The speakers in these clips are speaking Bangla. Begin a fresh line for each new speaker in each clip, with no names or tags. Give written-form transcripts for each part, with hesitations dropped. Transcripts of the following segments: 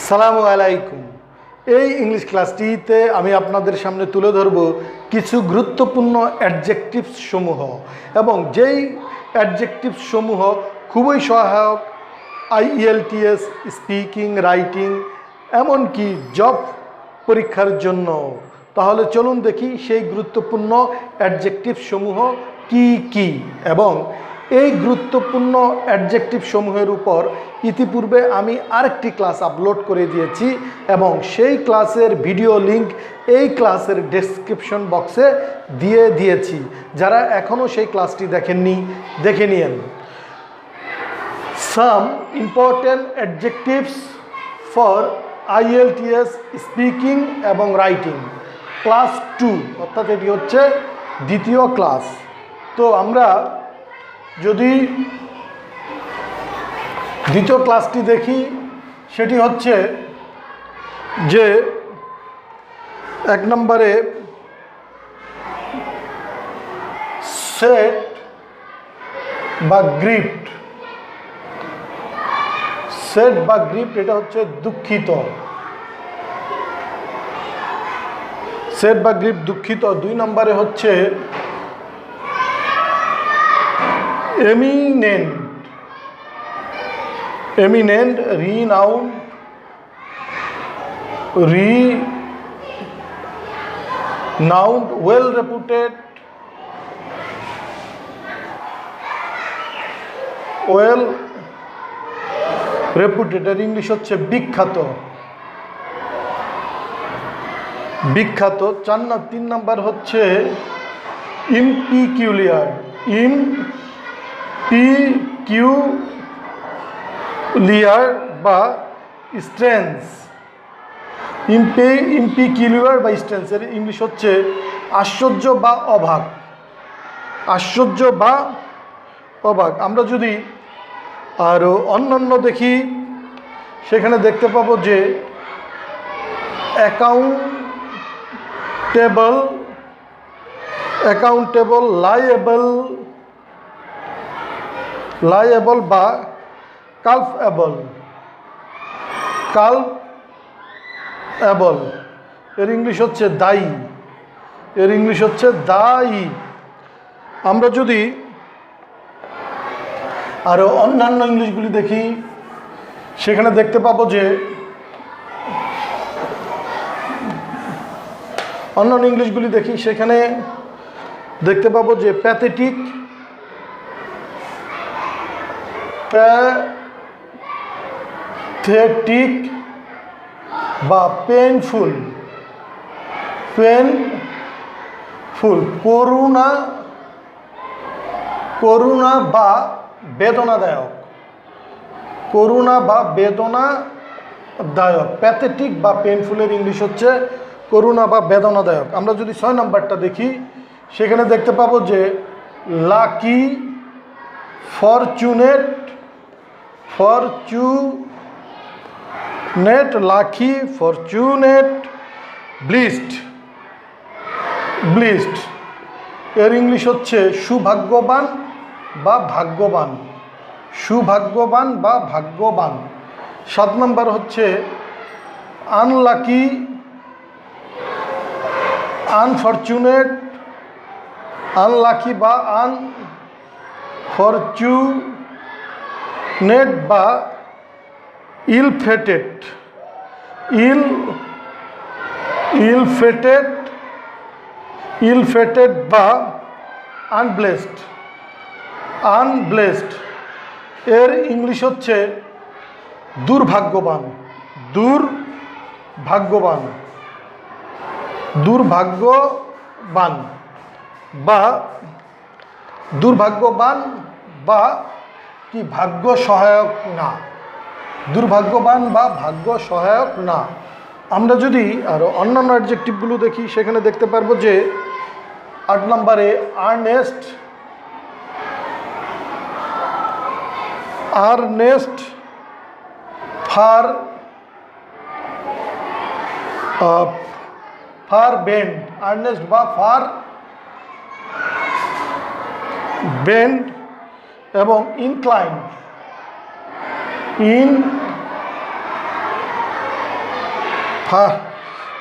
সালামু আলাইকুম। এই ইংলিশ ক্লাসটিতে আমি আপনাদের সামনে তুলে ধরব কিছু গুরুত্বপূর্ণ অ্যাডজেক্টিভস সমূহ এবং যেই অ্যাডজেক্টিভস সমূহ খুবই সহায়ক IELTS স্পিকিং, রাইটিং, এমনকি জব পরীক্ষার জন্য। তাহলে চলুন দেখি সেই গুরুত্বপূর্ণ অ্যাডজেক্টিভস সমূহ কি কি। এবং এই গুরুত্বপূর্ণ অ্যাডজেক্টিভ সমূহের উপর ইতিপূর্বে আমি আরেকটি ক্লাস আপলোড করে দিয়েছি এবং সেই ক্লাসের ভিডিও লিংক এই ক্লাসের ডেসক্রিপশন বক্সে দিয়ে দিয়েছি। যারা এখনও সেই ক্লাসটি দেখেননি, দেখে নিন। Some important adjectives for IELTS speaking এবং রাইটিং ক্লাস 2, অর্থাৎ এটি হচ্ছে দ্বিতীয় ক্লাস। তো আমরা যদি দ্বিতীয় ক্লাসটি দেখি, সেটি হচ্ছে যে 1 নম্বরে সেট বা গ্রিপ্ট। সেট বা গ্রিপ্ট এটা হচ্ছে দুঃখিত। সেট বা গ্রিপ্ট দুঃখিত। 2 নম্বরে হচ্ছে eminent. Eminent, renowned, well reputed, well reputed এর ইংলিশ হচ্ছে বিখ্যাত। বিখ্যাত। 3 নাম্বার হচ্ছে ইমপিকিউলিয়ার। ইমপিকিউলিয়ার বা স্ট্রেঞ্জ। ইমপিকিউলিয়ার বা স্ট্রেঞ্জ এর ইংলিশ হচ্ছে আশ্চর্য বা অবাক। আশ্চর্য বা অবাক। আমরা যদি আরও অন্যান্য দেখি, সেখানে দেখতে পাবো যে অ্যাকাউন্টেবল, লায়েবল বা কালপেবল। এর ইংলিশ হচ্ছে দায়ী। এর ইংলিশ হচ্ছে দায়ী। আমরা যদি আরও অন্যান্য ইংলিশগুলি দেখি, সেখানে দেখতে পাবো যে অন্যান্য ইংলিশগুলি দেখি, সেখানে দেখতে পাবো যে প্যাথেটিক, বা পেনফুল, করুণা বা বেদনাদায়ক। প্যাথেটিক বা পেনফুলের ইংলিশ হচ্ছে করুণা বা বেদনাদায়ক। আমরা যদি 6 নাম্বারটা দেখি, সেখানে দেখতে পাবো যে লাকি, ফরচুনেট, ব্লিসড এর ইংলিশ হচ্ছে সৌভাগ্যবান বা ভাগ্যবান। 7 নম্বর হচ্ছে আনলাকি, আনফরচুনেট, বা আনফরচুনেট বা ইলফেটেড বা আনব্লেসড এর ইংলিশ হচ্ছে দুর্ভাগ্যবান বা কি ভাগ্য সহায়ক না। আমরা যদি আরো অন্যান্য অ্যাডজেক্টিভগুলো দেখি, সেখানে দেখতে পারবো যে 8 নম্বরে আর্নেস্ট, ফার বেন্ড। আর্নেস্ট বা ফার বেন্ড এবং ইনক্লাইন, হ্যাঁ,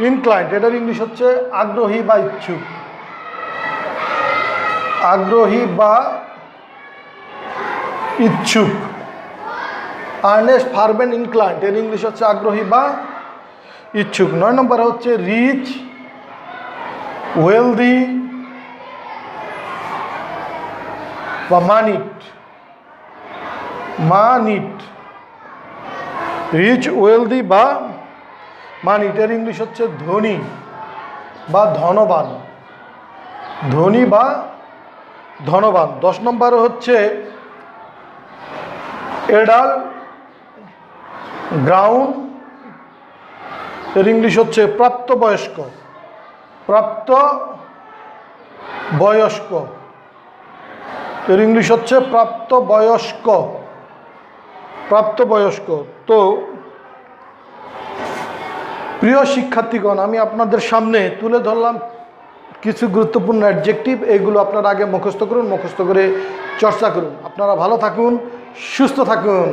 ইনক্লাইন্ড, এটার ইংলিশ হচ্ছে আগ্রহী বা ইচ্ছুক। আগ্রহী বা ইচ্ছুক। আর্নেস্ট, ফার্বেন্ট, ইনক্লাইন্ড, এর ইংলিশ হচ্ছে আগ্রহী বা ইচ্ছুক। 9 নম্বরে হচ্ছে রিচ, ওয়েলদি বা মানিট। মানিট, রিচ, ওয়েলদি বা মানিট, এর ইংলিশ হচ্ছে ধনী বা ধনবান। ধনী বা ধনবান। 10 নম্বরে হচ্ছে এডাল, গ্রাউন্ড, এর ইংলিশ হচ্ছে প্রাপ্তবয়স্ক। প্রাপ্তবয়স্ক, এর ইংলিশ হচ্ছে প্রাপ্তবয়স্ক। প্রাপ্তবয়স্ক। তো প্রিয় শিক্ষার্থীগণ, আমি আপনাদের সামনে তুলে ধরলাম কিছু গুরুত্বপূর্ণ অ্যাডজেক্টিভ। এগুলো আপনারা আগে মুখস্থ করুন, মুখস্থ করে চর্চা করুন। আপনারা ভালো থাকুন, সুস্থ থাকুন।